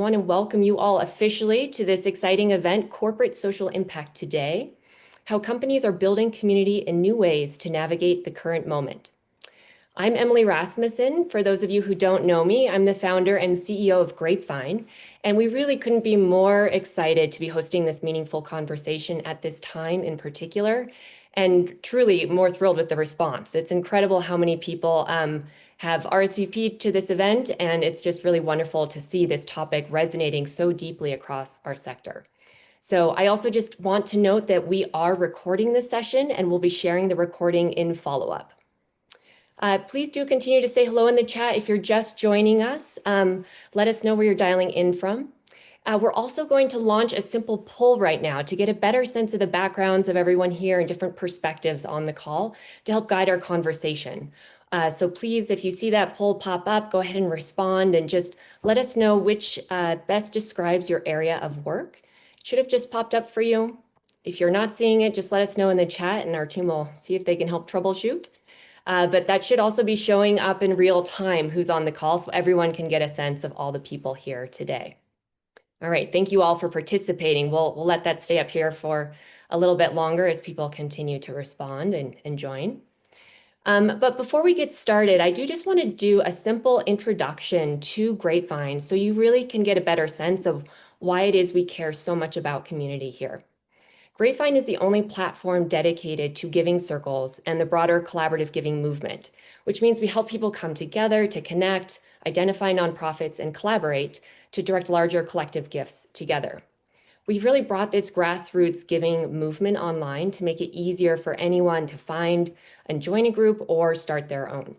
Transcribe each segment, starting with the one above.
I want to welcome you all officially to this exciting event, Corporate Social Impact Today, how companies are building community in new ways to navigate the current moment. I'm Emily Rasmussen. For those of you who don't know me, I'm the founder and CEO of Grapevine, and we really couldn't be more excited to be hosting this meaningful conversation at this time in particular, and truly more thrilled with the response. It's incredible how many people have RSVP'd to this event, and it's just really wonderful to see this topic resonating so deeply across our sector. So I also just want to note that we are recording this session and we'll be sharing the recording in follow-up. Please do continue to say hello in the chat if you're just joining us. Let us know where you're dialing in from. We're also going to launch a simple poll right now to get a better sense of the backgrounds of everyone here and different perspectives on the call to help guide our conversation. So please, if you see that poll pop up, go ahead and respond and just let us know which best describes your area of work. It should have just popped up for you. If you're not seeing it, just let us know in the chat and our team will see if they can help troubleshoot. But that should also be showing up in real time who's on the call so everyone can get a sense of all the people here today. All right, thank you all for participating. We'll let that stay up here for a little bit longer as people continue to respond and join. But before we get started, I do just want to do a simple introduction to Grapevine so you really can get a better sense of why it is we care so much about community here. Grapevine is the only platform dedicated to giving circles and the broader collaborative giving movement, which means we help people come together to connect, identify nonprofits, and collaborate to direct larger collective gifts together. We've really brought this grassroots giving movement online to make it easier for anyone to find and join a group or start their own.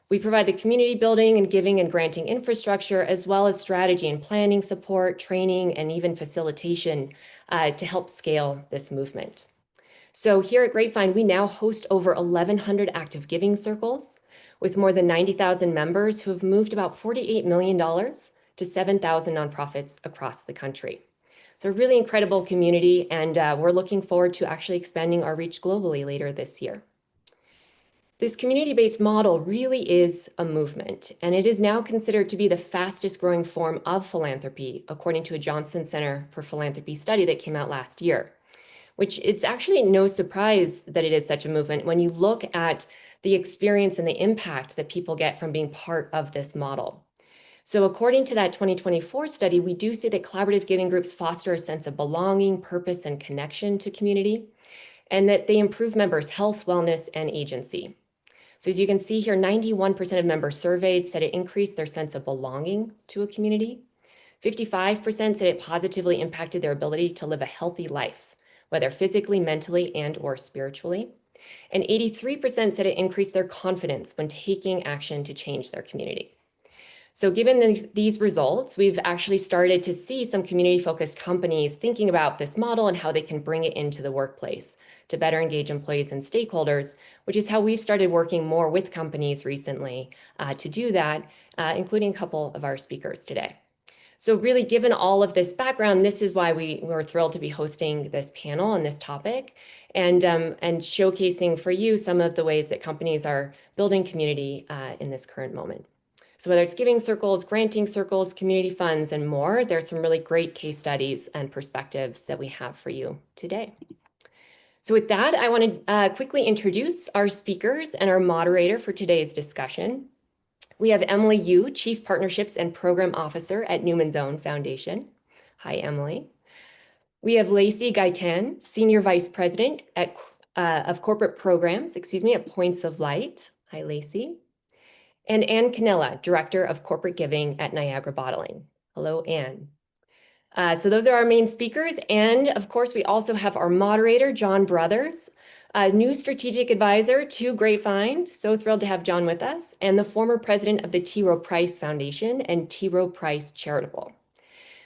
We provide the community building and giving and granting infrastructure, as well as strategy and planning support, training, and even facilitation to help scale this movement. So here at Grapevine, we now host over 1,100 active giving circles with more than 90,000 members who have moved about $48 million to 7,000 nonprofits across the country. So a really incredible community, and we're looking forward to actually expanding our reach globally later this year. This community-based model really is a movement, and it is now considered to be the fastest growing form of philanthropy, according to a Johnson Center for Philanthropy study that came out last year, which it's actually no surprise that it is such a movement when you look at the experience and the impact that people get from being part of this model. So according to that 2024 study, we do see that collaborative giving groups foster a sense of belonging, purpose, and connection to community, and that they improve members' health, wellness, and agency. So as you can see here, 91% of members surveyed said it increased their sense of belonging to a community. 55% said it positively impacted their ability to live a healthy life, whether physically, mentally, and or spiritually. And 83% said it increased their confidence when taking action to change their community. So given these results, we've actually started to see some community-focused companies thinking about this model and how they can bring it into the workplace to better engage employees and stakeholders, which is how we've started working more with companies recently to do that, including a couple of our speakers today. So really, given all of this background, this is why we were thrilled to be hosting this panel on this topic and showcasing for you some of the ways that companies are building community in this current moment. So whether it's giving circles, granting circles, community funds, and more, there's some really great case studies and perspectives that we have for you today. So with that, I want to quickly introduce our speakers and our moderator for today's discussion. We have Emily Yu, Chief Partnerships and Program Officer at Newman's Own Foundation. Hi, Emily. We have Lacey Gaitan, Senior Vice President of Corporate Programs, at Points of Light. Hi, Lacey. And Anne Canela, Director of Corporate Giving at Niagara Bottling. Hello, Anne. So those are our main speakers. And of course, we also have our moderator, John Brothers, a new strategic advisor to Grapevine. So thrilled to have John with us, and the former president of the Rowe Price Foundation and Rowe Price Charitable.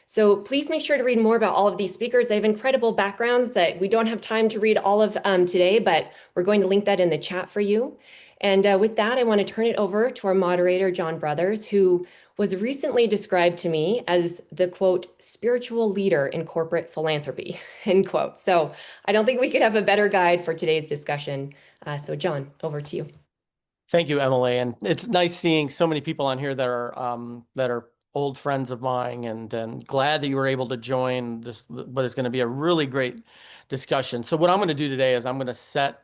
So please make sure to read more about all of these speakers. They have incredible backgrounds that we don't have time to read all of today, but we're going to link that in the chat for you. And with that, I want to turn it over to our moderator, John Brothers, who was recently described to me as the, quote, spiritual leader in corporate philanthropy, end quote. So I don't think we could have a better guide for today's discussion. So John, over to you. Thank you, Emily. And it's nice seeing so many people on here that are old friends of mine, and glad that you were able to join this, what is going to be a really great discussion. So what I'm going to do today is I'm going to set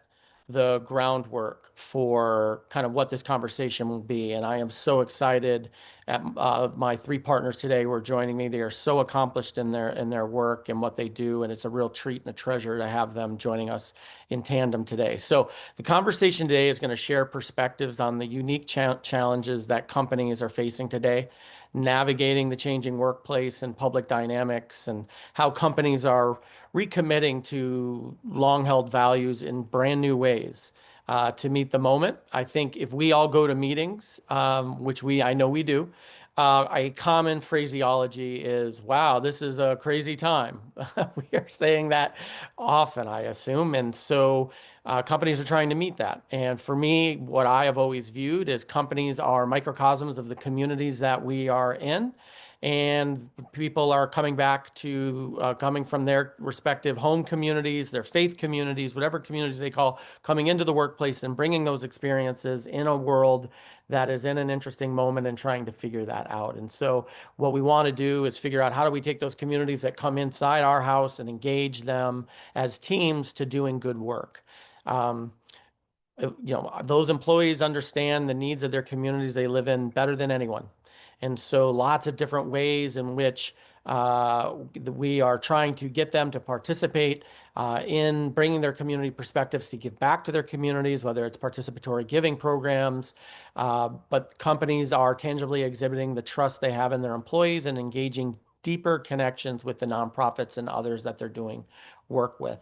the groundwork for kind of what this conversation will be. And I am so excited at my three partners today who are joining me. They are so accomplished in their work and what they do, and it's a real treat and a treasure to have them joining us in tandem today. So the conversation today is going to share perspectives on the unique challenges that companies are facing today, navigating the changing workplace and public dynamics, and how companies are recommitting to long-held values in brand new ways to meet the moment. I think if we all go to meetings, which I know we do, a common phraseology is, wow, this is a crazy time. We are saying that often, I assume. And so companies are trying to meet that. And for me, what I have always viewed is companies are microcosms of the communities that we are in. And people are coming back to coming from their respective home communities, their faith communities, whatever communities they call, coming into the workplace and bringing those experiences in a world that is in an interesting moment and trying to figure that out. And so what we want to do is figure out how do we take those communities that come inside our house and engage them as teams to doing good work. Those employees understand the needs of their communities they live in better than anyone. And so lots of different ways in which we are trying to get them to participate in bringing their community perspectives to give back to their communities, whether it's participatory giving programs, but companies are tangibly exhibiting the trust they have in their employees and engaging deeper connections with the nonprofits and others that they're doing work with.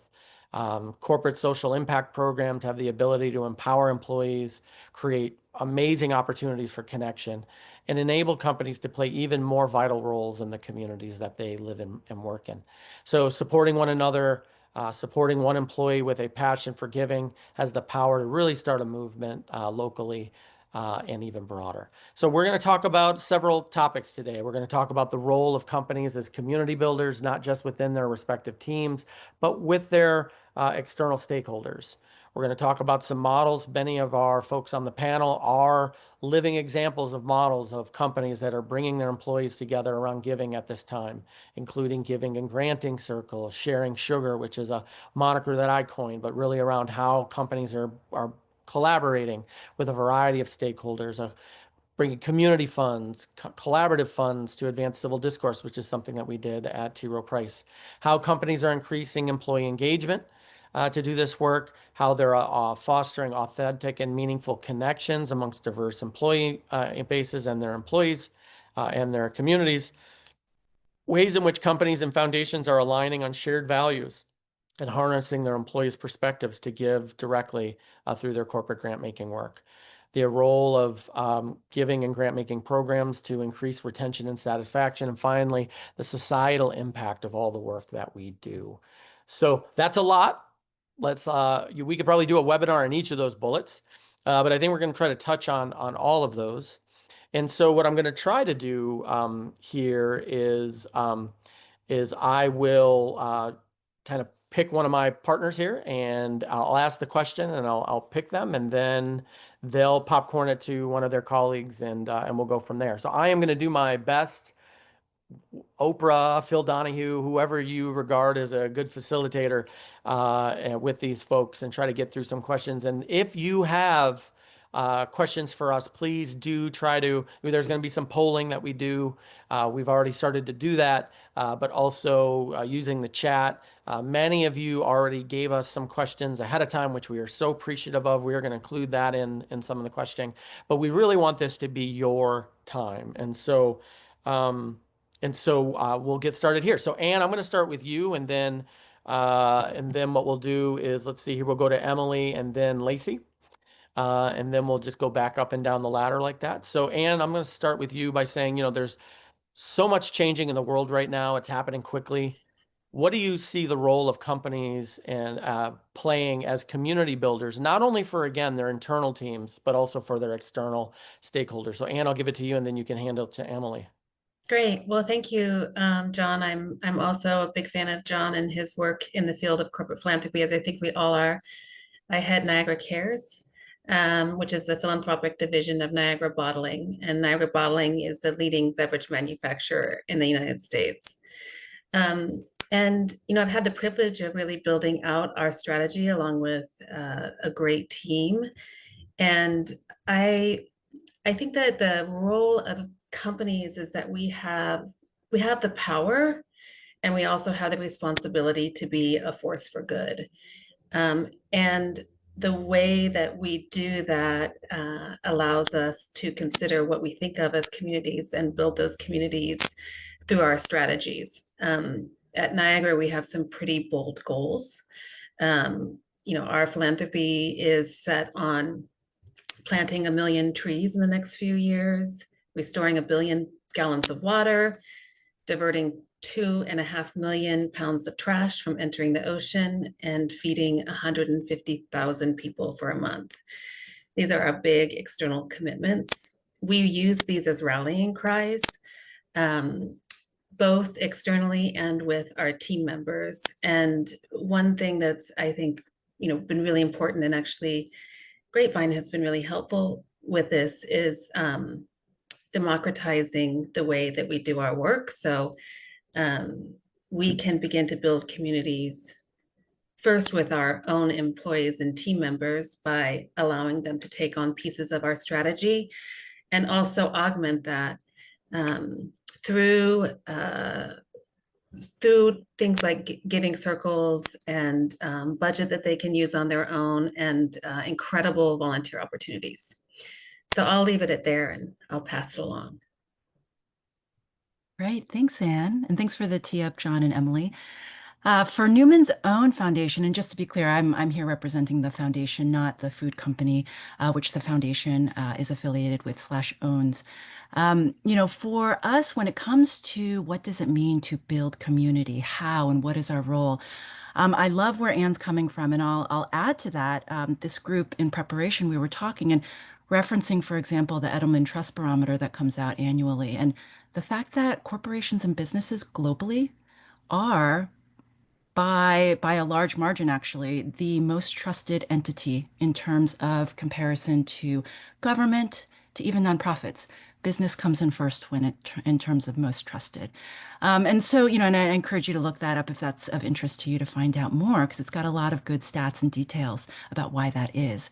Corporate social impact programs have the ability to empower employees, create amazing opportunities for connection, and enable companies to play even more vital roles in the communities that they live in and work in. So supporting one another, supporting one employee with a passion for giving has the power to really start a movement locally and even broader. So we're going to talk about several topics today. We're going to talk about the role of companies as community builders, not just within their respective teams, but with their external stakeholders. We're going to talk about some models. Many of our folks on the panel are living examples of models of companies that are bringing their employees together around giving at this time, including giving and granting circles, sharing sugar, which is a moniker that I coined, but really around how companies are collaborating with a variety of stakeholders, bringing community funds, collaborative funds to advance civil discourse, which is something that we did at Rowe Price. How companies are increasing employee engagement to do this work, how they're fostering authentic and meaningful connections amongst diverse employee bases and their employees and their communities, ways in which companies and foundations are aligning on shared values and harnessing their employees' perspectives to give directly through their corporate grant-making work. The role of giving and grant-making programs to increase retention and satisfaction. And finally, the societal impact of all the work that we do. So that's a lot. We could probably do a webinar on each of those bullets, but I think we're going to try to touch on all of those. And so what I'm going to try to do here is I will kind of pick one of my partners here, and I'll ask the question, and I'll pick them, and then they'll popcorn it to one of their colleagues, and we'll go from there. So I am going to do my best. Oprah, Phil Donahue, whoever you regard as a good facilitator with these folks, and try to get through some questions. And if you have questions for us, please do try to, there's going to be some polling that we do. We've already started to do that, but also using the chat. Many of you already gave us some questions ahead of time, which we are so appreciative of. We are going to include that in some of the questioning, but we really want this to be your time. And so we'll get started here. So Anne, I'm going to start with you, and then what we'll do is, let's see here, we'll go to Emily and then Lacey. And then we'll just go back up and down the ladder like that. So Anne, I'm going to start with you by saying, there's so much changing in the world right now. It's happening quickly. What do you see the role of companies and playing as community builders, not only for, again, their internal teams, but also for their external stakeholders? So Anne, I'll give it to you, and then you can hand it to Emily. Great. Well, thank you, John. I'm also a big fan of John and his work in the field of corporate philanthropy, as I think we all are. I head Niagara Cares, which is the philanthropic division of Niagara Bottling. And Niagara Bottling is the leading beverage manufacturer in the United States. And, I've had the privilege of really building out our strategy along with a great team. And I think that the role of companies is that we have the power, and we also have the responsibility to be a force for good. And the way that we do that allows us to consider what we think of as communities and build those communities through our strategies. At Niagara, we have some pretty bold goals. Our philanthropy is set on planting 1 million trees in the next few years, restoring 1 billion gallons of water, diverting 2.5 million pounds of trash from entering the ocean, and feeding 150,000 people for a month. These are our big external commitments. We use these as rallying cries, both externally and with our team members. And one thing that's, I think, been really important, and actually Grapevine has been really helpful with this, is democratizing the way that we do our work. So we can begin to build communities first with our own employees and team members by allowing them to take on pieces of our strategy, and also augment that through things like giving circles and budget that they can use on their own, and incredible volunteer opportunities. So I'll leave it at there, and I'll pass it along. Great. Thanks, Anne. And thanks for the tee up, John and Emily. For Newman's Own Foundation, and just to be clear, I'm here representing the foundation, not the food company, which the foundation is affiliated with / owns. For us, when it comes to what does it mean to build community, how and what is our role, I love where Anne's coming from, and I'll add to that. This group, in preparation, we were talking and referencing, for example, the Edelman Trust Barometer that comes out annually, and the fact that corporations and businesses globally are, by a large margin, actually, the most trusted entity in terms of comparison to government, to even nonprofits. Business comes in first in terms of most trusted. And so, and I encourage you to look that up if that's of interest to you, to find out more, because it's got a lot of good stats and details about why that is.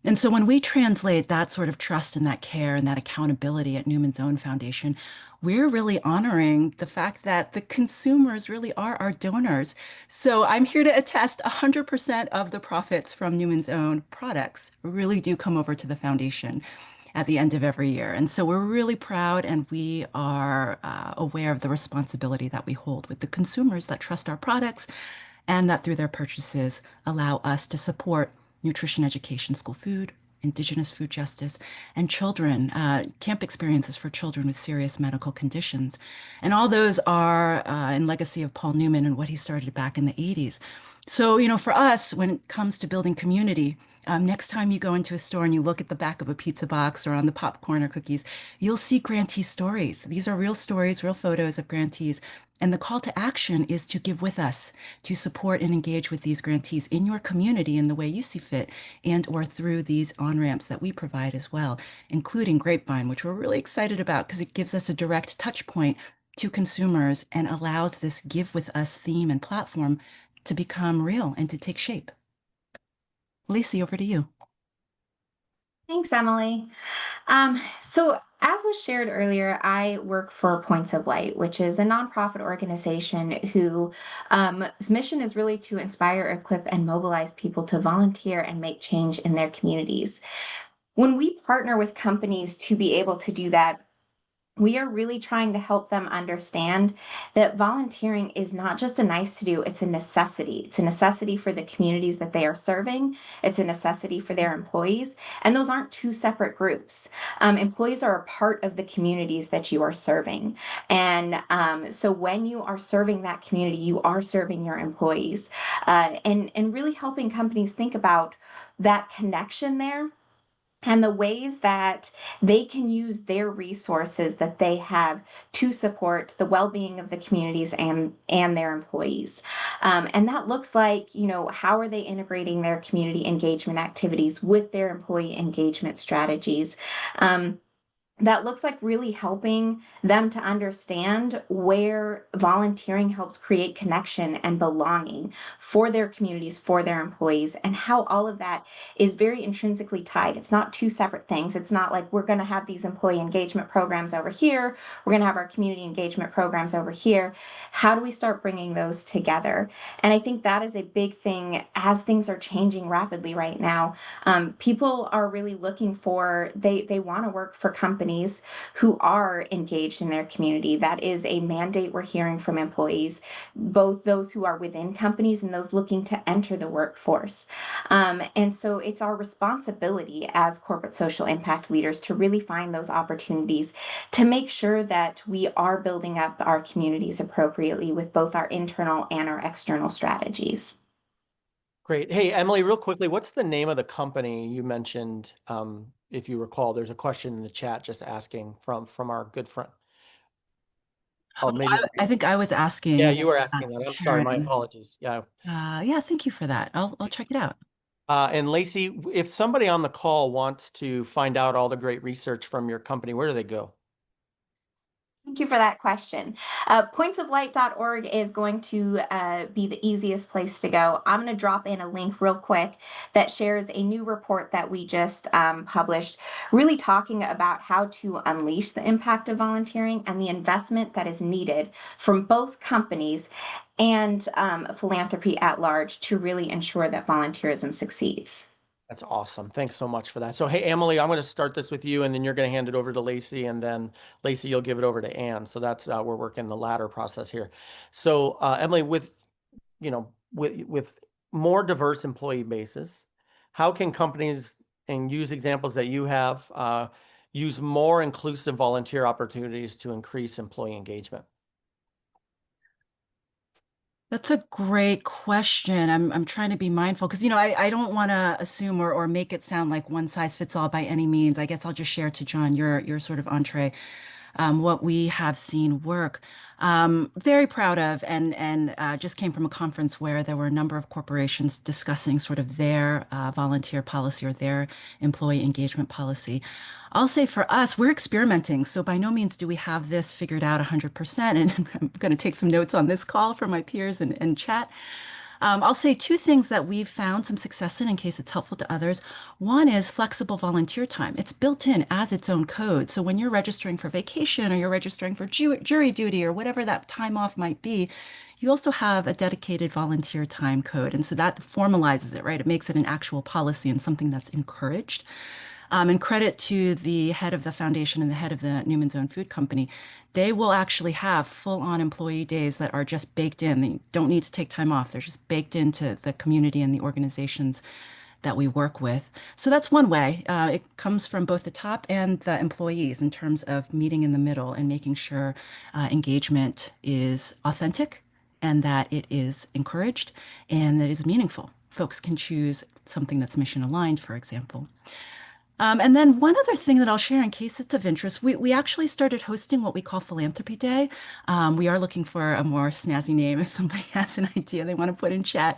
And so when we translate that sort of trust and that care and that accountability at Newman's Own Foundation, we're really honoring the fact that the consumers really are our donors. So I'm here to attest 100% of the profits from Newman's Own products really do come over to the foundation at the end of every year. And so we're really proud, and we are aware of the responsibility that we hold with the consumers that trust our products, and that through their purchases allow us to support nutrition education, school food, Indigenous food justice, and children, camp experiences for children with serious medical conditions. And all those are in legacy of Paul Newman and what he started back in the 80s. So, for us, when it comes to building community, next time you go into a store and you look at the back of a pizza box or on the popcorn or cookies, you'll see grantee stories. These are real stories, real photos of grantees. And the call to action is to give with us, to support and engage with these grantees in your community in the way you see fit, and or through these on-ramps that we provide as well, including Grapevine, which we're really excited about because it gives us a direct touch point to consumers and allows this Give With Us theme and platform to become real and to take shape. Lacey, over to you. Thanks, Emily. So as was shared earlier, I work for Points of Light, which is a nonprofit organization whose mission is really to inspire, equip, and mobilize people to volunteer and make change in their communities. When we partner with companies to be able to do that, we are really trying to help them understand that volunteering is not just a nice to do, it's a necessity. It's a necessity for the communities that they are serving. It's a necessity for their employees. And those aren't two separate groups. Employees are a part of the communities that you are serving. And so when you are serving that community, you are serving your employees. And really helping companies think about that connection there. and the ways that they can use their resources that they have to support the well-being of the communities and their employees. And that looks like, how are they integrating their community engagement activities with their employee engagement strategies? That looks like really helping them to understand where volunteering helps create connection and belonging for their communities, for their employees, and how all of that is very intrinsically tied. It's not two separate things. It's not like we're going to have these employee engagement programs over here, we're going to have our community engagement programs over here. How do we start bringing those together? And I think that is a big thing as things are changing rapidly right now. People are really looking for, they want to work for companies who are engaged in their community. That is a mandate we're hearing from employees, both those who are within companies and those looking to enter the workforce. And so it's our responsibility as corporate social impact leaders to really find those opportunities to make sure that we are building up our communities appropriately with both our internal and our external strategies. Great. Hey, Emily, real quickly, what's the name of the company you mentioned? If you recall, there's a question in the chat just asking from our good friend. Oh, maybe. I think I was asking. Yeah, you were asking that. I'm sorry. My Karen. apologies. Yeah. Yeah, thank you for that. I'll check it out. And Lacey, if somebody on the call wants to find out all the great research from your company, where do they go? Thank you for that question. Pointsoflight.org is going to be the easiest place to go. I'm going to drop in a link real quick that shares a new report that we just published, really talking about how to unleash the impact of volunteering and the investment that is needed from both companies and philanthropy at large to really ensure that volunteerism succeeds. That's awesome. Thanks so much for that. So, hey, Emily, I'm going to start this with you, and then you're going to hand it over to Lacey, and then Lacey, you'll give it over to Anne. So that's we're working the ladder process here. So, Emily, with more diverse employee bases, how can companies, and use examples that you have, use more inclusive volunteer opportunities to increase employee engagement? That's a great question. I'm trying to be mindful because, I don't want to assume or make it sound like one size fits all by any means. I guess I'll just share to John your sort of entree, what we have seen work. Very proud of, and just came from a conference where there were a number of corporations discussing sort of their volunteer policy or their employee engagement policy. I'll say for us, we're experimenting. So by no means do we have this figured out 100%. And I'm going to take some notes on this call for my peers and chat. I'll say two things that we've found some success in case it's helpful to others. One is flexible volunteer time. It's built in as its own code. So when you're registering for vacation or you're registering for jury duty or whatever that time off might be, you also have a dedicated volunteer time code. And so that formalizes it, right? It makes it an actual policy and something that's encouraged. And credit to the head of the foundation and the head of the Newman's Own Food Company. They will actually have full-on employee days that are just baked in. They don't need to take time off. They're just baked into the community and the organizations that we work with. So that's one way. It comes from both the top and the employees in terms of meeting in the middle and making sure engagement is authentic and that it is encouraged and that it is meaningful. Folks can choose something that's mission aligned, for example. And then one other thing that I'll share in case it's of interest, we actually started hosting what we call Philanthropy Day. We are looking for a more snazzy name if somebody has an idea they want to put in chat.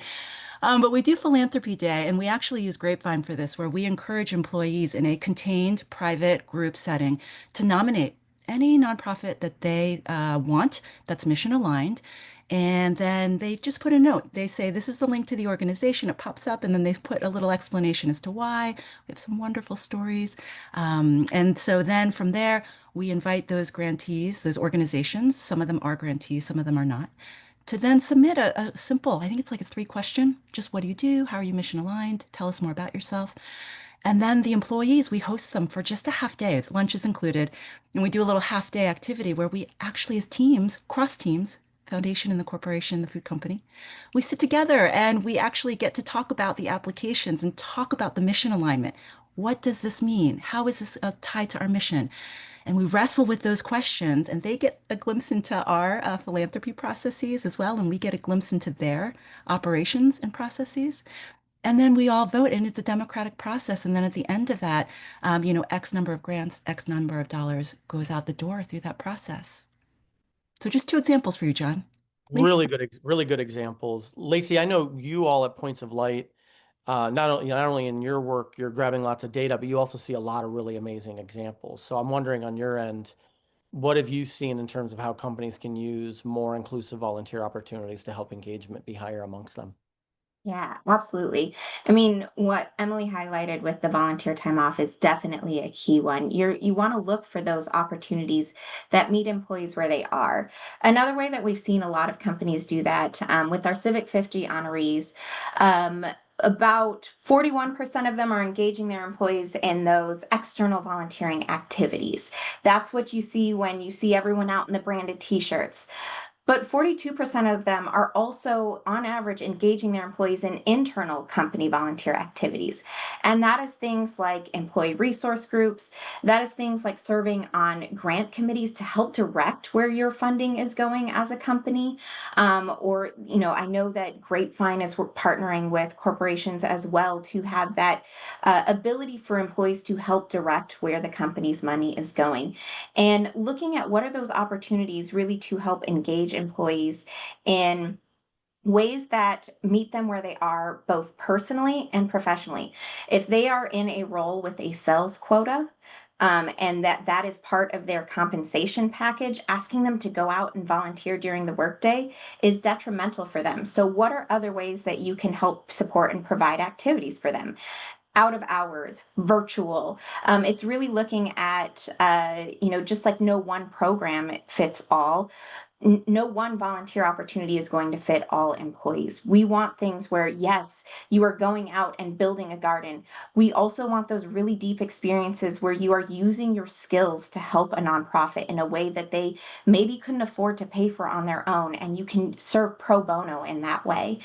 But we do Philanthropy Day, and we actually use Grapevine for this, where we encourage employees in a contained private group setting to nominate any nonprofit that they want that's mission aligned. And then they just put a note. They say, this is the link to the organization. It pops up, and then they put a little explanation as to why. We have some wonderful stories. And so then from there, we invite those grantees, those organizations, some of them are grantees, some of them are not, to then submit a simple, I think it's like a 3-question, just what do you do? How are you mission aligned? Tell us more about yourself. And then the employees, we host them for just a half day, lunch is included. And we do a little half day activity where we actually, as teams, cross teams, foundation and the corporation, the food company, we sit together and we actually get to talk about the applications and talk about the mission alignment. What does this mean? How is this tied to our mission? And we wrestle with those questions, and they get a glimpse into our philanthropy processes as well, and we get a glimpse into their operations and processes. And then we all vote, and it's a democratic process. And then at the end of that, X number of grants, X number of dollars goes out the door through that process. So just two examples for you, John. Lacey. Really good examples. Lacey, I know you all at Points of Light, not only in your work, you're grabbing lots of data, but you also see a lot of really amazing examples. So I'm wondering on your end, what have you seen in terms of how companies can use more inclusive volunteer opportunities to help engagement be higher amongst them? Yeah, absolutely. I mean, what Emily highlighted with the volunteer time off is definitely a key one. You want to look for those opportunities that meet employees where they are. Another way that we've seen a lot of companies do that with our Civic 50 honorees, about 41% of them are engaging their employees in those external volunteering activities. That's what you see when you see everyone out in the branded t-shirts. But 42% of them are also, on average, engaging their employees in internal company volunteer activities. And that is things like employee resource groups. That is things like serving on grant committees to help direct where your funding is going as a company. I know that Grapevine is partnering with corporations as well to have that ability for employees to help direct where the company's money is going. And looking at what are those opportunities really to help engage employees in ways that meet them where they are, both personally and professionally. If they are in a role with a sales quota, and that is part of their compensation package, asking them to go out and volunteer during the workday is detrimental for them. So what are other ways that you can help support and provide activities for them? Out of hours, virtual. It's really looking at, just like no one program fits all. No one volunteer opportunity is going to fit all employees. We want things where, yes, you are going out and building a garden. We also want those really deep experiences where you are using your skills to help a nonprofit in a way that they maybe couldn't afford to pay for on their own, and you can serve pro bono in that way.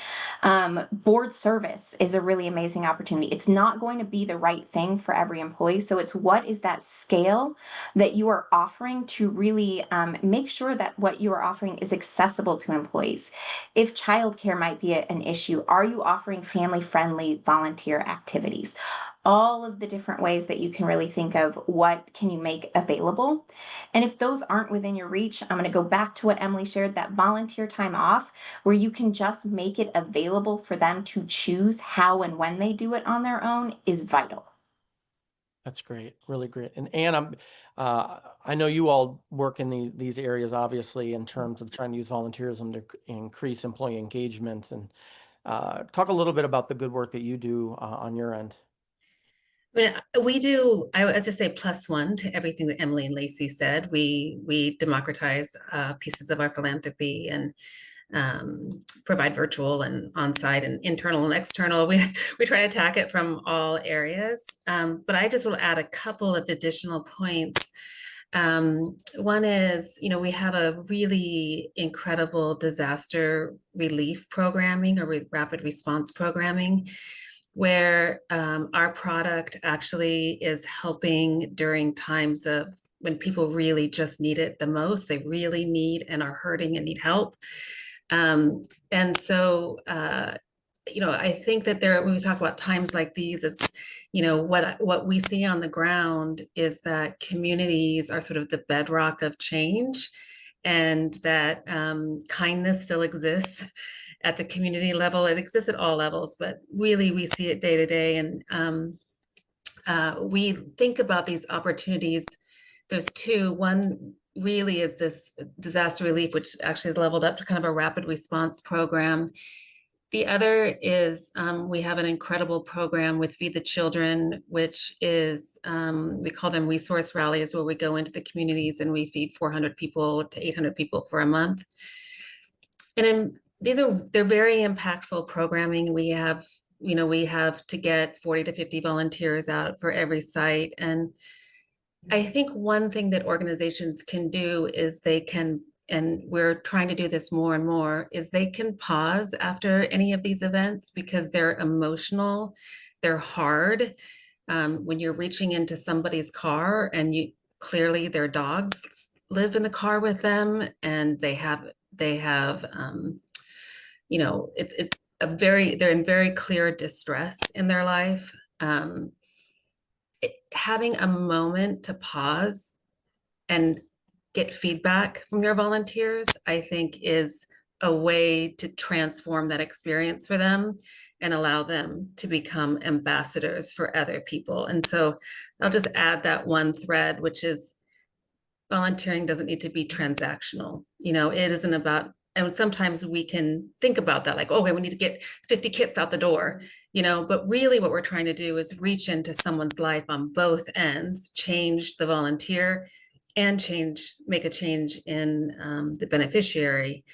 Board service is a really amazing opportunity. It's not going to be the right thing for every employee. So it's what is that scale that you are offering to really make sure that what you are offering is accessible to employees. If childcare might be an issue, are you offering family-friendly volunteer activities? All of the different ways that you can really think of what can you make available. And if those aren't within your reach, I'm going to go back to what Emily shared, that volunteer time off, where you can just make it available for them to choose how and when they do it on their own, is vital. That's great, really great. And Anne, I know you all work in these areas, obviously, in terms of trying to use volunteerism to increase employee engagement. And talk a little bit about the good work that you do on your end. I mean, we do, I was just say +1 to everything that Emily and Lacey said. We democratize pieces of our philanthropy and provide virtual and on-site and internal and external. We try to attack it from all areas. But I just will add a couple of additional points. One is, we have a really incredible disaster relief programming or rapid response programming, where our product actually is helping during times of when people really just need it the most. They really need and are hurting and need help. And so, I think that when we talk about times like these, it's, what we see on the ground is that communities are sort of the bedrock of change, and that kindness still exists at the community level. It exists at all levels, but really we see it day to day. And we think about these opportunities. There's two. One really is this disaster relief, which actually is leveled up to kind of a rapid response program. The other is we have an incredible program with Feed the Children, which is, we call them resource rallies, where we go into the communities and we feed 400 people to 800 people for a month. And they're very impactful programming. We have to get 40 to 50 volunteers out for every site. And I think one thing that organizations can do is they can, and we're trying to do this more and more, is they can pause after any of these events because they're emotional, they're hard. When you're reaching into somebody's car and clearly their dogs live in the car with them, and they have they're in very clear distress in their life. Having a moment to pause and get feedback from your volunteers, I think, is a way to transform that experience for them and allow them to become ambassadors for other people. And so I'll just add that one thread, which is volunteering doesn't need to be transactional. It isn't about, and sometimes we can think about that, like, okay, we need to get 50 kits out the door, but really what we're trying to do is reach into someone's life on both ends, change the volunteer and make a change in the beneficiary.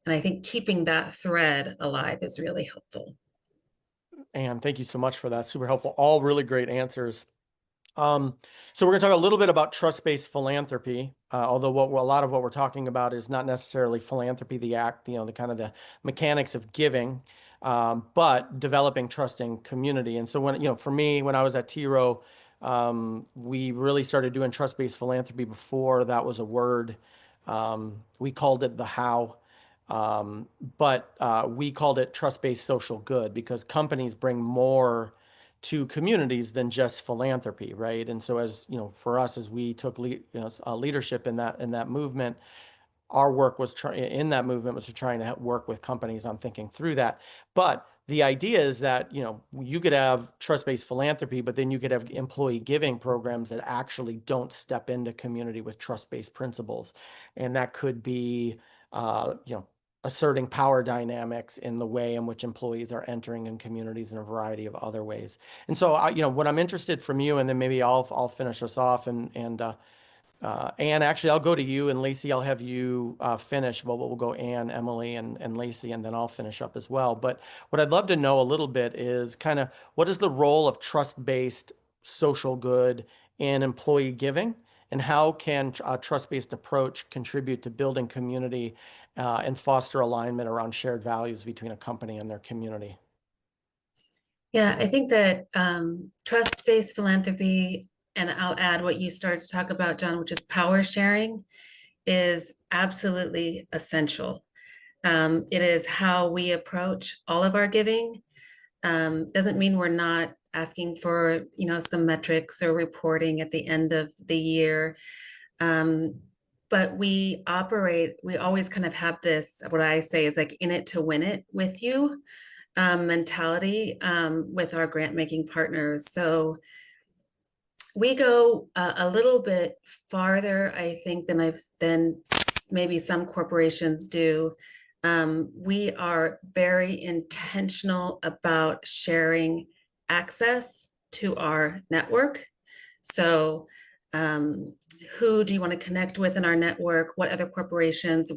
And I think keeping that thread alive is really helpful. And thank you so much for that. Super helpful. All really great answers. So we're going to talk a little bit about trust-based philanthropy, although a lot of what we're talking about is not necessarily philanthropy, the act, the kind of the mechanics of giving, but developing trusting community. And so when, for me, when I was at TRO, we really started doing trust-based philanthropy before that was a word. We called it the how. But we called it trust-based social good because companies bring more to communities than just philanthropy, right? And so, as for us, as we took leadership in that movement, our work was in that movement was to trying to work with companies on thinking through that. But the idea is that you could have trust-based philanthropy, but then you could have employee giving programs that actually don't step into community with trust-based principles, and that could be asserting power dynamics in the way in which employees are entering in communities in a variety of other ways. And so, what I'm interested from you, and then maybe I'll finish us off, and Anne, actually, I'll go to you, and Lacey, I'll have you finish. Well, we'll go Anne, Emily, and Lacey, and then I'll finish up as well. But what I'd love to know a little bit is kind of what is the role of trust-based social good in employee giving, and how can a trust-based approach contribute to building community and foster alignment around shared values between a company and their community? Yeah, I think that trust-based philanthropy, and I'll add what you started to talk about, John, which is power sharing, is absolutely essential. It is how we approach all of our giving. Doesn't mean we're not asking for, some metrics or reporting at the end of the year. But we always kind of have this, what I say is like in it to win it with you mentality with our grant making partners. So we go a little bit farther, I think, than maybe some corporations do. We are very intentional about sharing access to our network. So who do you want to connect with in our network? What other corporations?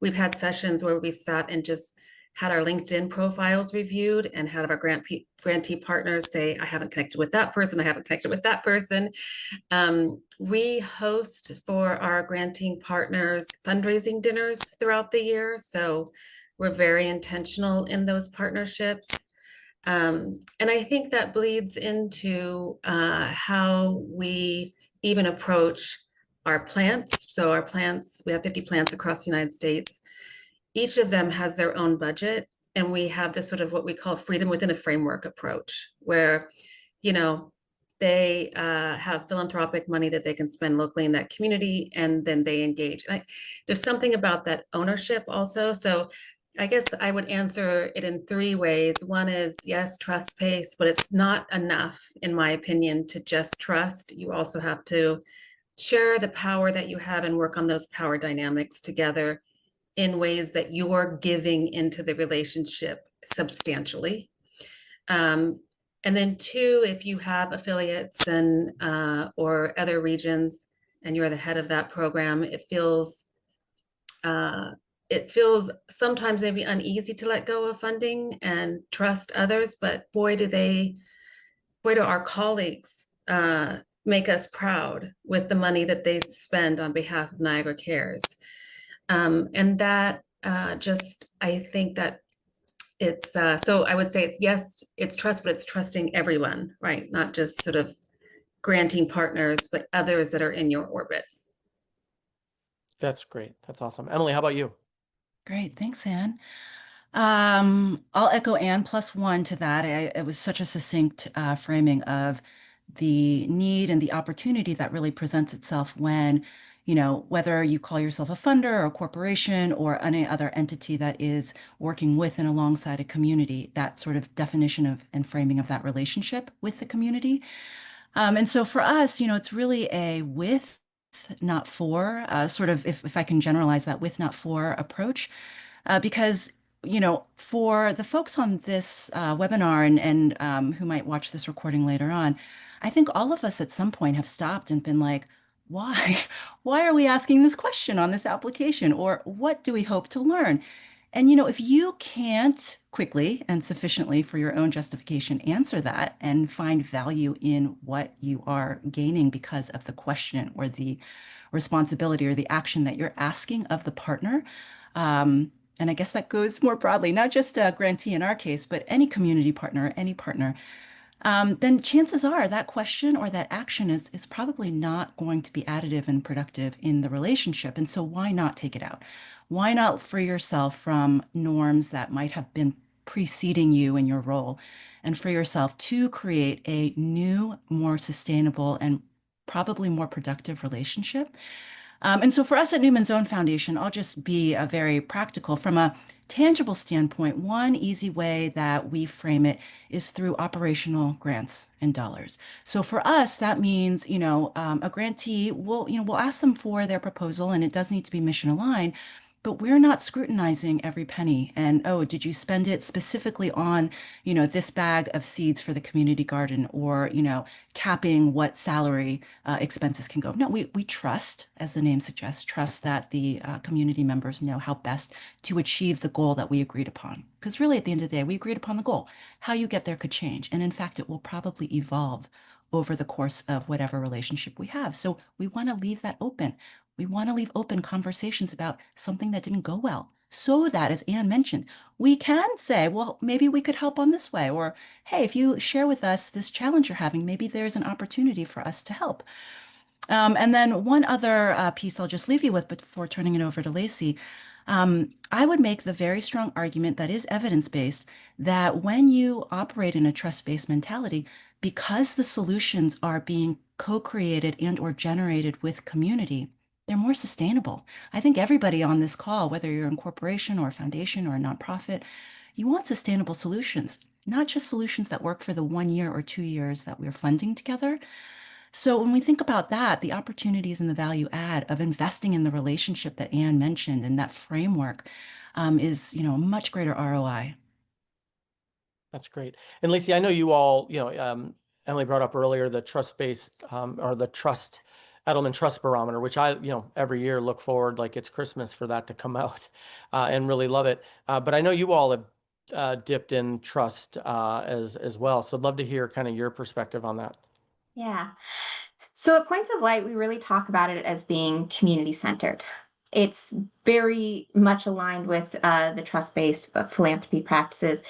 We've had sessions where we've sat and just had our LinkedIn profiles reviewed and had our grantee partners say, I haven't connected with that person, I haven't connected with that person. We host for our granting partners fundraising dinners throughout the year. So we're very intentional in those partnerships. And I think that bleeds into how we even approach our plants. So our plants, we have 50 plants across the United States. Each of them has their own budget, and we have this sort of what we call freedom within a framework approach, where, they have philanthropic money that they can spend locally in that community, and then they engage. And there's something about that ownership also. So I guess I would answer it in 3 ways. One is, yes, trust-based, but it's not enough, in my opinion, to just trust. You also have to share the power that you have and work on those power dynamics together in ways that you're giving into the relationship substantially. And then 2, if you have affiliates and or other regions and you're the head of that program, it feels sometimes maybe uneasy to let go of funding and trust others, but boy do our colleagues make us proud with the money that they spend on behalf of Niagara Cares. And that I think that it's, so I would say it's, yes, it's trust, but it's trusting everyone, right? Not just sort of granting partners, but others that are in your orbit. That's great. That's awesome. Emily, how about you? Great. Thanks, Anne. I'll echo Anne +1 to that. It was such a succinct framing of the need and the opportunity that really presents itself when, whether you call yourself a funder or a corporation or any other entity that is working with and alongside a community, that sort of definition of and framing of that relationship with the community. And so for us, it's really a with, not for, sort of, if I can generalize that, with, not for approach. Because, for the folks on this webinar and who might watch this recording later on, I think all of us at some point have stopped and been like, why? Why are we asking this question on this application? Or what do we hope to learn? And, if you can't quickly and sufficiently for your own justification answer that and find value in what you are gaining because of the question or the responsibility or the action that you're asking of the partner, and I guess that goes more broadly, not just a grantee in our case, but any community partner, any partner, then chances are that question or that action is probably not going to be additive and productive in the relationship. And so why not take it out? Why not free yourself from norms that might have been preceding you in your role and free yourself to create a new, more sustainable and probably more productive relationship? And so for us at Newman's Own Foundation, I'll just be a very practical from a tangible standpoint. One easy way that we frame it is through operational grants and dollars. So for us, that means, a grantee will, we'll ask them for their proposal and it does need to be mission aligned, but we're not scrutinizing every penny. And, oh, did you spend it specifically on, this bag of seeds for the community garden or, capping what salary expenses can go? No, we trust, as the name suggests, trust that the community members know how best to achieve the goal that we agreed upon. Because really, at the end of the day, we agreed upon the goal. How you get there could change. And in fact, it will probably evolve over the course of whatever relationship we have. So we want to leave that open. We want to leave open conversations about something that didn't go well so that, as Anne mentioned, we can say, well, maybe we could help on this way. Or, hey, if you share with us this challenge you're having, maybe there's an opportunity for us to help. And then one other piece I'll just leave you with before turning it over to Lacey. I would make the very strong argument that is evidence-based that when you operate in a trust-based mentality, because the solutions are being co-created and or generated with community, they're more sustainable. I think everybody on this call, whether you're in corporation or a foundation or a nonprofit, you want sustainable solutions, not just solutions that work for the 1 year or 2 years that we're funding together. So when we think about that, the opportunities and the value add of investing in the relationship that Anne mentioned and that framework is, a much greater ROI. That's great. And Lacey, I know you all, Emily brought up earlier the trust-based or the trust Edelman Trust Barometer, which I, every year look forward like it's Christmas for that to come out and really love it. But I know you all have dipped in trust as well. So I'd love to hear kind of your perspective on that. Yeah. So at Points of Light, we really talk about it as being community-centered. It's very much aligned with the trust-based philanthropy practices.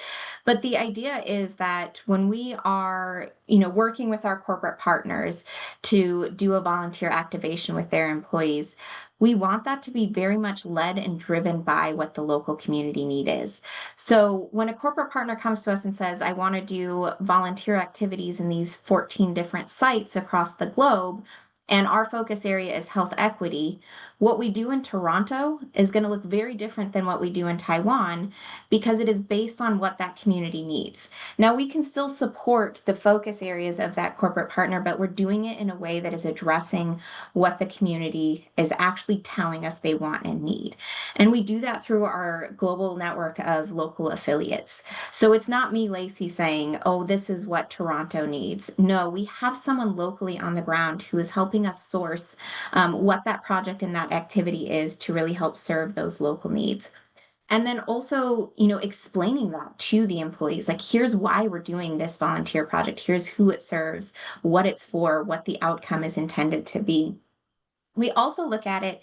But the idea is that when we are, working with our corporate partners to do a volunteer activation with their employees, we want that to be very much led and driven by what the local community need is. So when a corporate partner comes to us and says, I want to do volunteer activities in these 14 different sites across the globe, and our focus area is health equity, what we do in Toronto is going to look very different than what we do in Taiwan because it is based on what that community needs. Now, we can still support the focus areas of that corporate partner, but we're doing it in a way that is addressing what the community is actually telling us they want and need. And we do that through our global network of local affiliates. So it's not me, Lacey, saying, oh, this is what Toronto needs. No, we have someone locally on the ground who is helping us source what that project and that activity is to really help serve those local needs. And then also, explaining that to the employees, like, here's why we're doing this volunteer project. Here's who it serves, what it's for, what the outcome is intended to be. We also look at it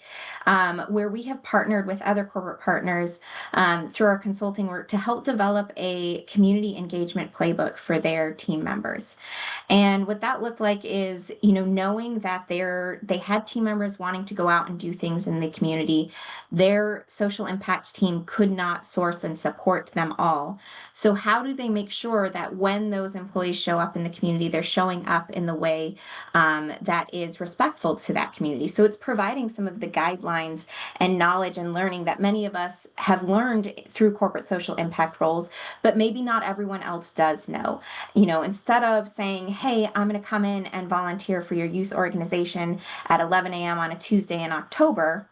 where we have partnered with other corporate partners through our consulting work to help develop a community engagement playbook for their team members. And what that looked like is, knowing that they had team members wanting to go out and do things in the community, their social impact team could not source and support them all. So how do they make sure that when those employees show up in the community, they're showing up in the way that is respectful to that community? So it's providing some of the guidelines and knowledge and learning that many of us have learned through corporate social impact roles, but maybe not everyone else does know. Instead of saying, hey, I'm going to come in and volunteer for your youth organization at 11 a.m. on a Tuesday in October,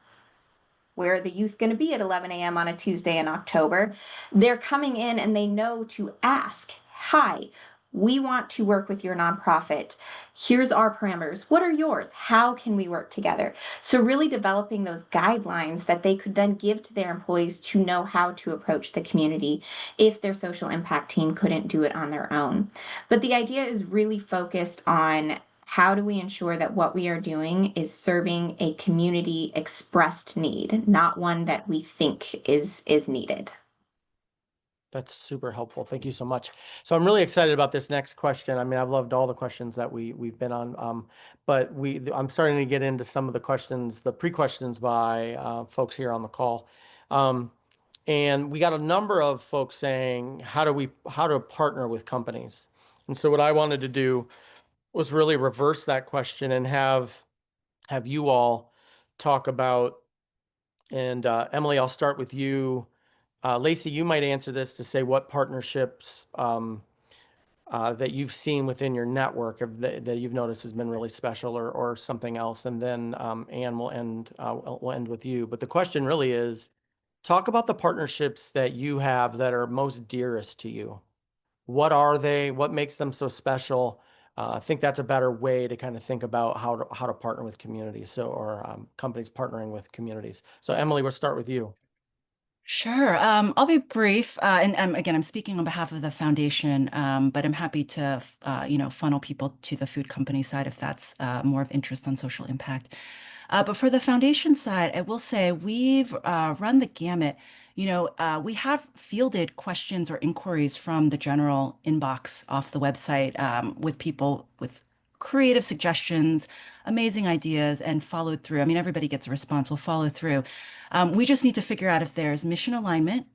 where are the youth going to be at 11 a.m. on a Tuesday in October? They're coming in and they know to ask, hi, we want to work with your nonprofit. Here's our parameters. What are yours? How can we work together? So really developing those guidelines that they could then give to their employees to know how to approach the community if their social impact team couldn't do it on their own. But the idea is really focused on how do we ensure that what we are doing is serving a community expressed need, not one that we think is needed. That's super helpful. Thank you so much. So I'm really excited about this next question. I mean, I've loved all the questions that we've been on, but I'm starting to get into some of the questions, the pre-questions by folks here on the call. And we got a number of folks saying, how to partner with companies. And so what I wanted to do was really reverse that question and have you all talk about, and Emily, I'll start with you. Lacey, you might answer this to say what partnerships that you've seen within your network that you've noticed has been really special, or something else. And then Anne will end with you. But the question really is, talk about the partnerships that you have that are most dearest to you. What are they? What makes them so special? I think that's a better way to kind of think about how to partner with communities, or companies partnering with communities. So Emily, we'll start with you. Sure. I'll be brief. And again, I'm speaking on behalf of the foundation, but I'm happy to, funnel people to the food company side if that's more of interest on social impact. But for the foundation side, I will say we've run the gamut. We have fielded questions or inquiries from the general inbox off the website with people with creative suggestions, amazing ideas, and followed through. I mean, everybody gets a response. We'll follow through. We just need to figure out if there's mission alignment,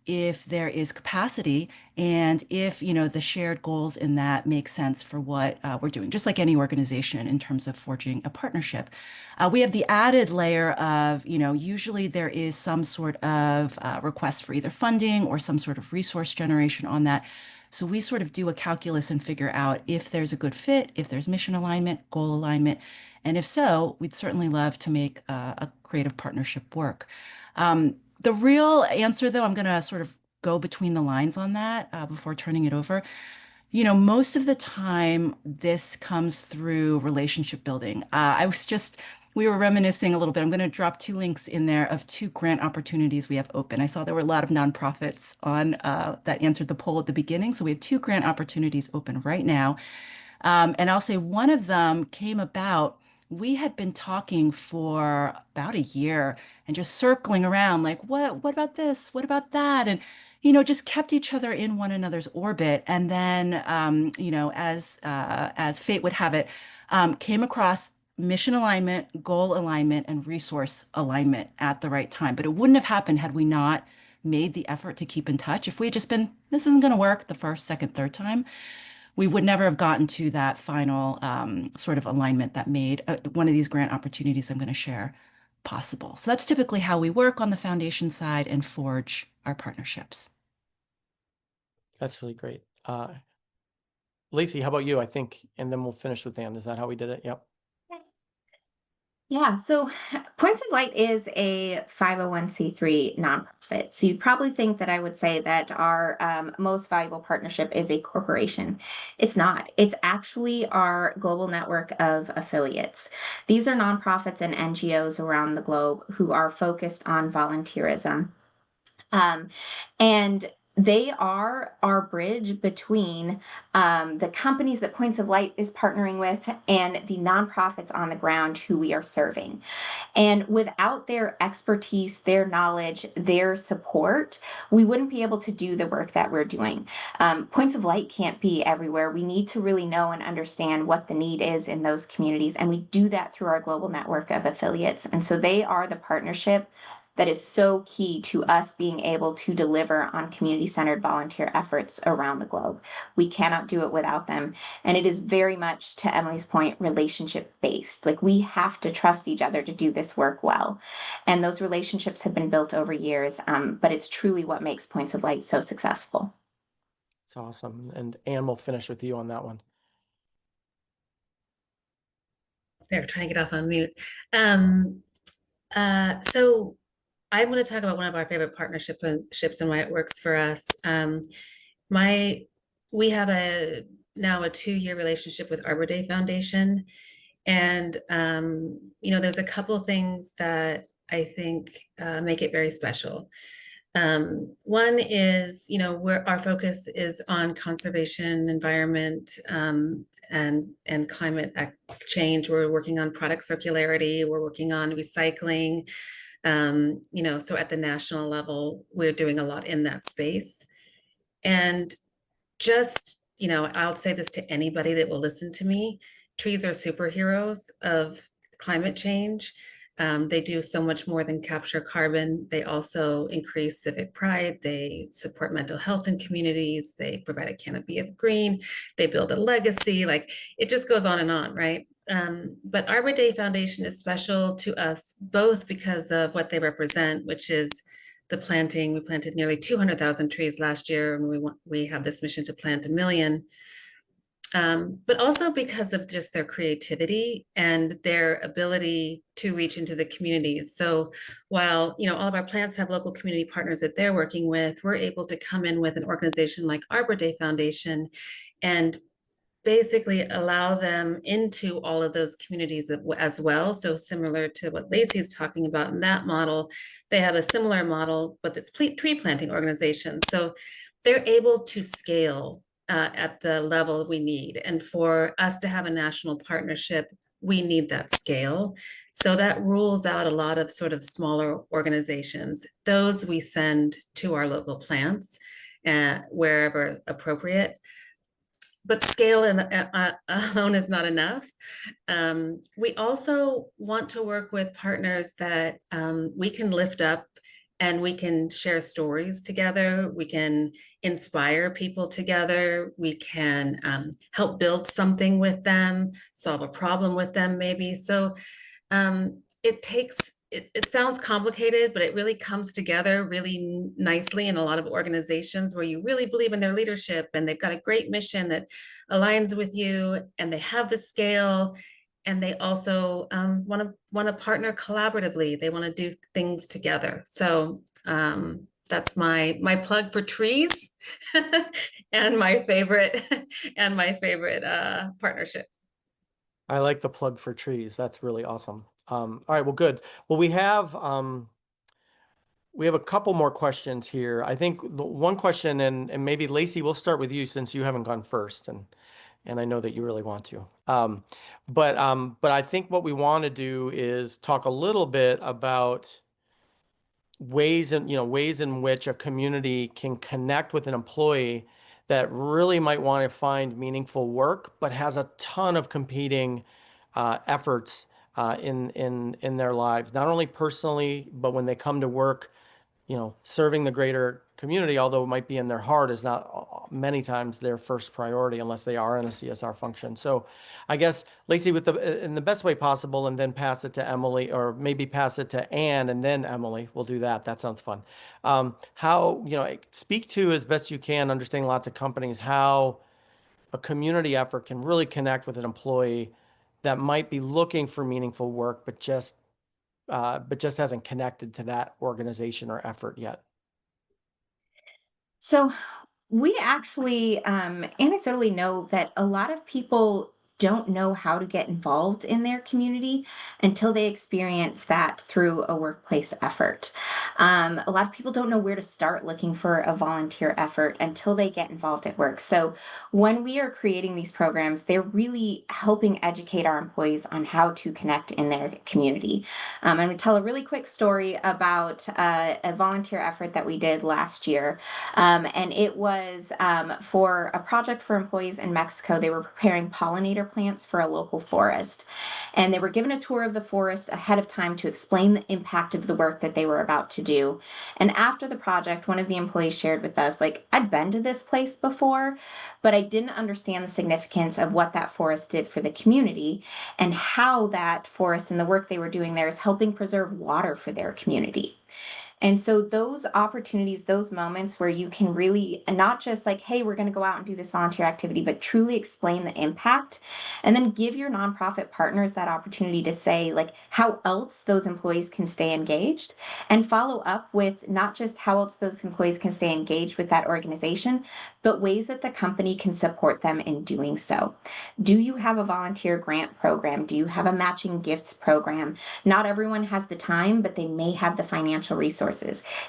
if there is capacity, and if, the shared goals in that make sense for what we're doing, just like any organization in terms of forging a partnership. We have the added layer of, usually there is some sort of request for either funding or some sort of resource generation on that. So we sort of do a calculus and figure out if there's a good fit, if there's mission alignment, goal alignment. And if so, we'd certainly love to make a creative partnership work. The real answer, though, I'm going to sort of go between the lines on that before turning it over. Most of the time, this comes through relationship building. We were reminiscing a little bit. I'm going to drop 2 links in there of 2 grant opportunities we have open. I saw there were a lot of nonprofits on that answered the poll at the beginning. So we have 2 grant opportunities open right now. And I'll say one of them came about. We had been talking for about a year and just circling around like, what about this? What about that? And, just kept each other in one another's orbit. And then, as fate would have it, came across mission alignment, goal alignment, and resource alignment at the right time. But it wouldn't have happened had we not made the effort to keep in touch. If we had just been, this isn't going to work the first, second, third time, we would never have gotten to that final sort of alignment that made one of these grant opportunities I'm going to share possible. So that's typically how we work on the foundation side and forge our partnerships. That's really great. Lacey, how about you? I think, and then we'll finish with Anne. Is that how we did it? Yep. Yeah, so Points of Light is a 501c3 nonprofit. So you'd probably think that I would say that our most valuable partnership is a corporation. It's not. It's actually our global network of affiliates. These are nonprofits and NGOs around the globe who are focused on volunteerism. And they are our bridge between the companies that Points of Light is partnering with and the nonprofits on the ground who we are serving. And without their expertise, their knowledge, their support, we wouldn't be able to do the work that we're doing. Points of Light can't be everywhere. We need to really know and understand what the need is in those communities. And we do that through our global network of affiliates. And so they are the partnership that is so key to us being able to deliver on community-centered volunteer efforts around the globe. We cannot do it without them. And it is very much, to Emily's point, relationship-based. Like, we have to trust each other to do this work well. And those relationships have been built over years, but it's truly what makes Points of Light so successful. It's awesome. And Anne will finish with you on that one. There, trying to get off on mute. So I'm going to talk about one of our favorite partnerships and why it works for us. We have now a 2-year relationship with Arbor Day Foundation. And, there's a couple things that I think make it very special. One is, where our focus is on conservation, environment, and climate change. We're working on product circularity. We're working on recycling. So at the national level, we're doing a lot in that space. And just, I'll say this to anybody that will listen to me, trees are superheroes of climate change. They do so much more than capture carbon. They also increase civic pride. They support mental health in communities. They provide a canopy of green. They build a legacy. Like, it just goes on, right? But Arbor Day Foundation is special to us, both because of what they represent, which is the planting. We planted nearly 200,000 trees last year, and we have this mission to plant 1 million. But also because of just their creativity and their ability to reach into the communities. So while, all of our plants have local community partners that they're working with, we're able to come in with an organization like Arbor Day Foundation and basically allow them into all of those communities as well. So similar to what Lacey is talking about in that model, they have a similar model, but it's tree planting organization. So they're able to scale at the level we need. And for us to have a national partnership, we need that scale. So that rules out a lot of sort of smaller organizations. Those we send to our local plants wherever appropriate. But scale alone is not enough. We also want to work with partners that we can lift up and we can share stories together. We can inspire people together. We can help build something with them, solve a problem with them maybe. So it sounds complicated, but it really comes together really nicely in a lot of organizations where you really believe in their leadership and they've got a great mission that aligns with you and they have the scale and they also want to partner collaboratively. They want to do things together. So that's my plug for trees and my favorite partnership. I like the plug for trees. That's really awesome. All right, well, good. Well, we have a couple more questions here. I think the one question, and maybe Lacey, we'll start with you since you haven't gone first, and I know that you really want to. But I think what we want to do is talk a little bit about ways in which a community can connect with an employee that really might want to find meaningful work, but has a ton of competing efforts in their lives, not only personally, but when they come to work, serving the greater community, although it might be in their heart, is not many times their first priority unless they are in a CSR function. So I guess, Lacey, in the best way possible, and then pass it to Emily, or maybe pass it to Anne and then Emily. We'll do that. That sounds fun. How, speak to, as best you can, understanding lots of companies, how a community effort can really connect with an employee that might be looking for meaningful work, but just hasn't connected to that organization or effort yet. So we actually anecdotally know that a lot of people don't know how to get involved in their community until they experience that through a workplace effort. A lot of people don't know where to start looking for a volunteer effort until they get involved at work. So when we are creating these programs, they're really helping educate our employees on how to connect in their community. I'm going to tell a really quick story about a volunteer effort that we did last year. And it was for a project for employees in Mexico. They were preparing pollinator plants for a local forest. And they were given a tour of the forest ahead of time to explain the impact of the work that they were about to do. And after the project, one of the employees shared with us, like, I'd been to this place before, but I didn't understand the significance of what that forest did for the community and how that forest and the work they were doing there is helping preserve water for their community. And so those opportunities, those moments where you can really not just like, hey, we're going to go out and do this volunteer activity, but truly explain the impact and then give your nonprofit partners that opportunity to say like how else those employees can stay engaged and follow up with not just how else those employees can stay engaged with that organization, but ways that the company can support them in doing so. Do you have a volunteer grant program? Do you have a matching gifts program? Not everyone has the time, but they may have the financial resources.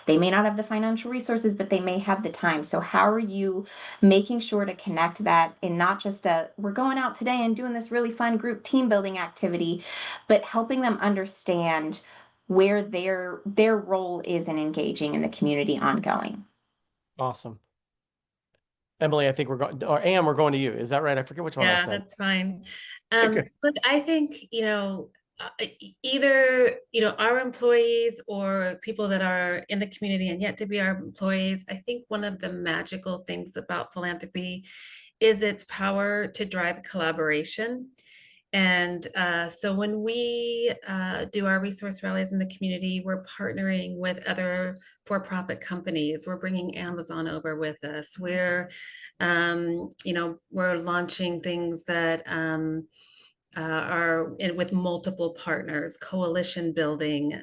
They may not have the financial resources, but they may have the time. So how are you making sure to connect that in not just we're going out today and doing this really fun group team building activity, but helping them understand where their role is in engaging in the community ongoing. Awesome. Emily, I think we're going, or Anne, we're going to you. Is that right? I forget which one I Yeah, said. that's fine. Okay. Look, I think, either, our employees or people that are in the community and yet to be our employees, I think one of the magical things about philanthropy is its power to drive collaboration. And so when we do our resource rallies in the community, we're partnering with other for-profit companies. We're bringing Amazon over with us. We're launching things that are with multiple partners, coalition building.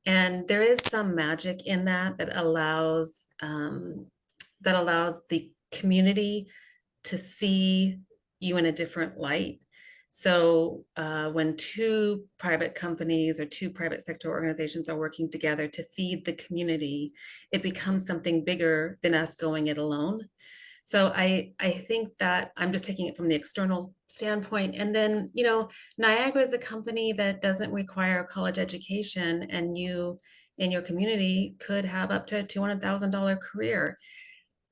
And there is some magic in that allows the community to see you in a different light. So when two private companies or two private sector organizations are working together to feed the community, it becomes something bigger than us going it alone. So I think that I'm just taking it from the external standpoint. And then, Niagara is a company that doesn't require a college education, and you in your community could have up to a $200,000 career.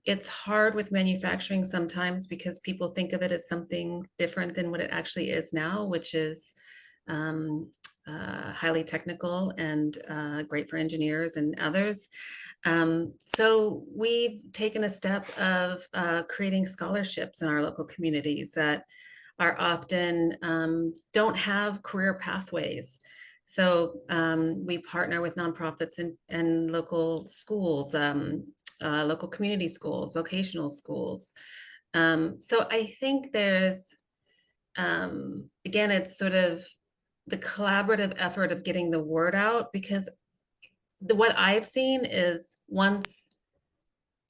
It's hard with manufacturing sometimes because people think of it as something different than what it actually is now, which is highly technical and great for engineers and others. So we've taken a step of creating scholarships in our local communities that are often don't have career pathways. So we partner with nonprofits and local schools, local community schools, vocational schools. So I think there's, again, it's sort of the collaborative effort of getting the word out, because what I've seen is once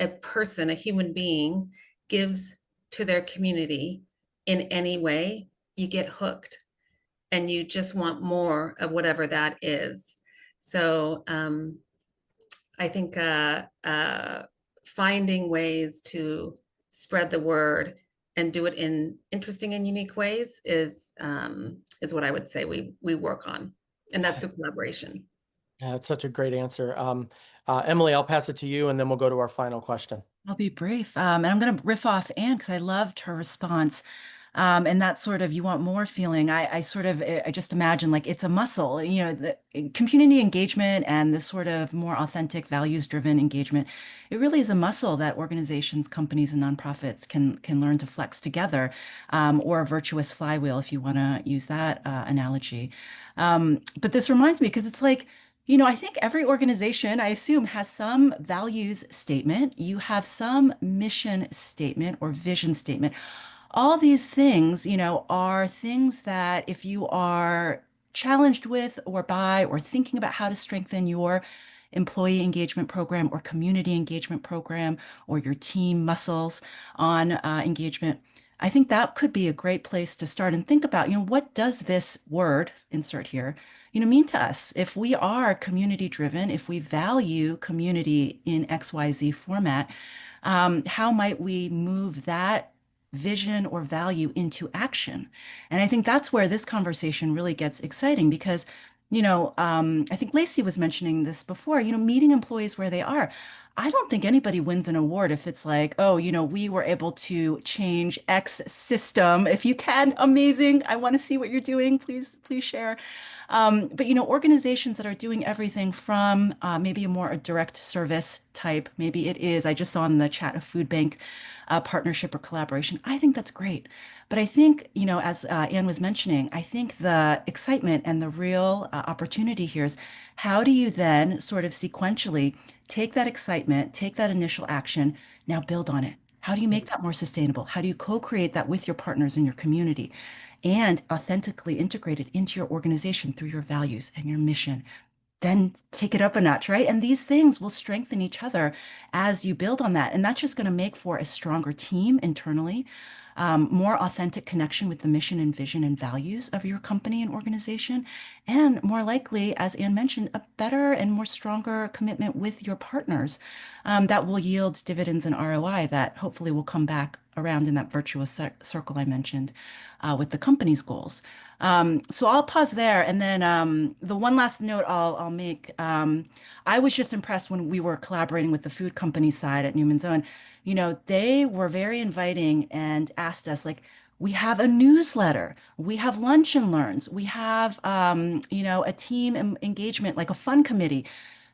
a person, a human being, gives to their community in any way, you get hooked and you just want more of whatever that is. So I think finding ways to spread the word and do it in interesting and unique ways is what I would say we work on, and that's the collaboration. Yeah, that's such a great answer. Emily, I'll pass it to you, and then we'll go to our final question. I'll be brief. And I'm going to riff off Anne because I loved her response. And that sort of you want more feeling. I just imagine like it's a muscle, the community engagement and this sort of more authentic values-driven engagement. It really is a muscle that organizations, companies, and nonprofits can learn to flex together, or a virtuous flywheel, if you want to use that analogy. But this reminds me because it's like, I think every organization, I assume, has some values statement. You have some mission statement or vision statement. All these things, are things that if you are challenged with or by or thinking about how to strengthen your employee engagement program or community engagement program or your team muscles on engagement, I think that could be a great place to start and think about, what does this word, insert here, mean to us? If we are community driven, if we value community in XYZ format, how might we move that vision or value into action? And I think that's where this conversation really gets exciting because, I think Lacey was mentioning this before, meeting employees where they are. I don't think anybody wins an award if it's like, oh, we were able to change X system. If you can, amazing. I want to see what you're doing. Please share. But organizations that are doing everything from maybe a direct service type, maybe it is. I just saw in the chat a food bank partnership or collaboration. I think that's great. But I think, as Anne was mentioning, I think the excitement and the real opportunity here is how do you then sort of sequentially take that excitement, take that initial action, now build on it? How do you make that more sustainable? How do you co-create that with your partners in your community and authentically integrate it into your organization through your values and your mission? Then take it up a notch, right? And these things will strengthen each other as you build on that. And that's just going to make for a stronger team internally, more authentic connection with the mission and vision and values of your company and organization, and more likely, as Anne mentioned, a better and more stronger commitment with your partners that will yield dividends and ROI that hopefully will come back around in that virtuous circle I mentioned with the company's goals. So I'll pause there, and then the one last note I'll make. I was just impressed when we were collaborating with the food company side at Newman's Own. They were very inviting and asked us, like, we have a newsletter, we have lunch and learns, we have a team engagement, like a fun committee.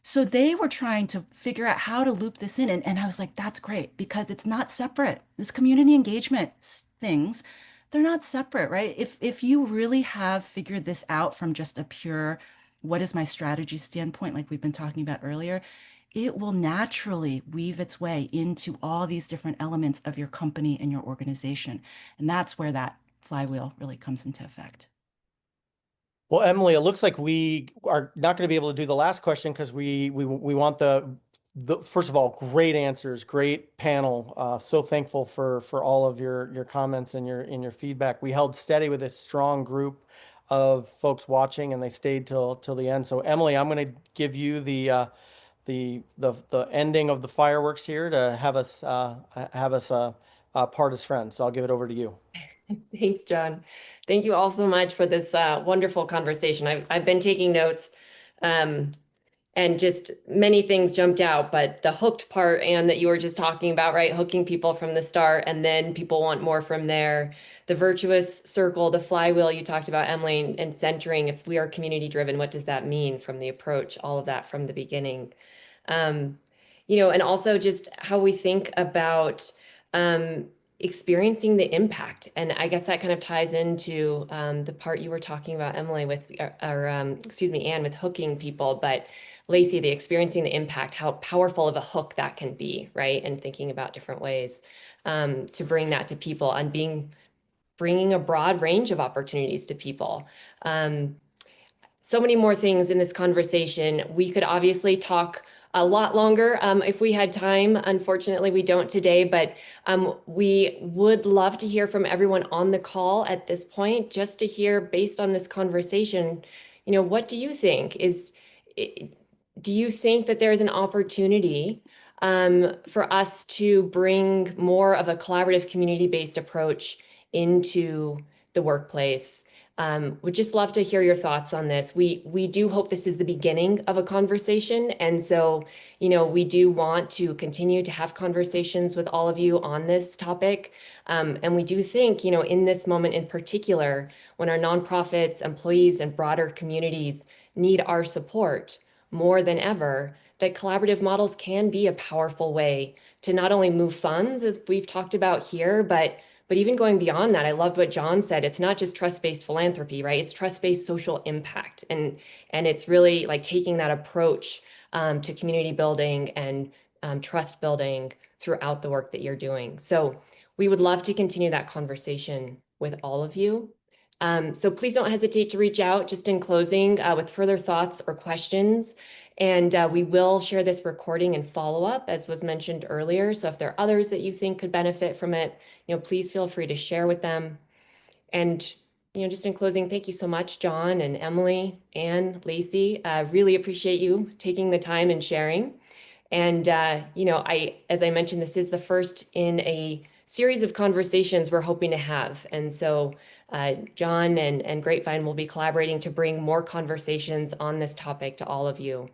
So they were trying to figure out how to loop this in, and I was like, that's great because it's not separate. This community engagement things, they're not separate, right? If you really have figured this out from just a pure, what is my strategy standpoint, like we've been talking about earlier, it will naturally weave its way into all these different elements of your company and your organization. And that's where that flywheel really comes into effect. Well, Emily, it looks like we are not going to be able to do the last question because we want the first of all, great answers, great panel. So thankful for all of your comments and your feedback. We held steady with a strong group of folks watching, and they stayed till the end. So Emily, I'm going to give you the ending of the fireworks here to have us part as friends. So I'll give it over to you. Thanks, John. Thank you all so much for this wonderful conversation. I've been taking notes, and just many things jumped out, but the hooked part, Anne, that you were just talking about, right? Hooking people from the start, and then people want more from there. The virtuous circle, the flywheel you talked about, Emily, and centering, if we are community driven, what does that mean from the approach? All of that from the beginning. And also just how we think about experiencing the impact. And I guess that kind of ties into the part you were talking about, Emily, with, Anne, with hooking people, but Lacey, the experiencing the impact, how powerful of a hook that can be, right? And thinking about different ways to bring that to people and bringing a broad range of opportunities to people. So many more things in this conversation. We could obviously talk a lot longer if we had time. Unfortunately, we don't today, but we would love to hear from everyone on the call at this point, just to hear, based on this conversation, what do you think? Do you think that there's an opportunity for us to bring more of a collaborative community-based approach into the workplace? Would just love to hear your thoughts on this. We do hope this is the beginning of a conversation. And so, we do want to continue to have conversations with all of you on this topic. And we do think, in this moment in particular, when our nonprofits, employees, and broader communities need our support more than ever, that collaborative models can be a powerful way to not only move funds, as we've talked about here, but even going beyond that. I loved what John said. It's not just trust-based philanthropy, right? It's trust-based social impact. And it's really like taking that approach to community building and trust building throughout the work that you're doing. So we would love to continue that conversation with all of you. So please don't hesitate to reach out just in closing with further thoughts or questions. And we will share this recording and follow up, as was mentioned earlier. So if there are others that you think could benefit from it, please feel free to share with them. And just in closing, thank you so much, John and Emily and Lacey. Really appreciate you taking the time and sharing. And as I mentioned, this is the first in a series of conversations we're hoping to have. And so John and Grapevine will be collaborating to bring more conversations on this topic to all of you.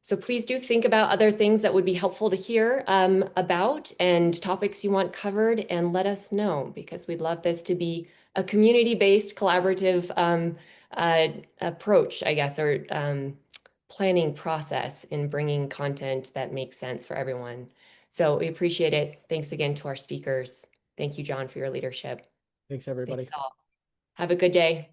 So please do think about other things that would be helpful to hear about and topics you want covered, and let us know, because we'd love this to be a community-based collaborative approach, I guess, or planning process in bringing content that makes sense for everyone. So we appreciate it. Thanks again to our speakers. Thank you, John, for your leadership. Thanks, everybody. Thanks all. Have a good day.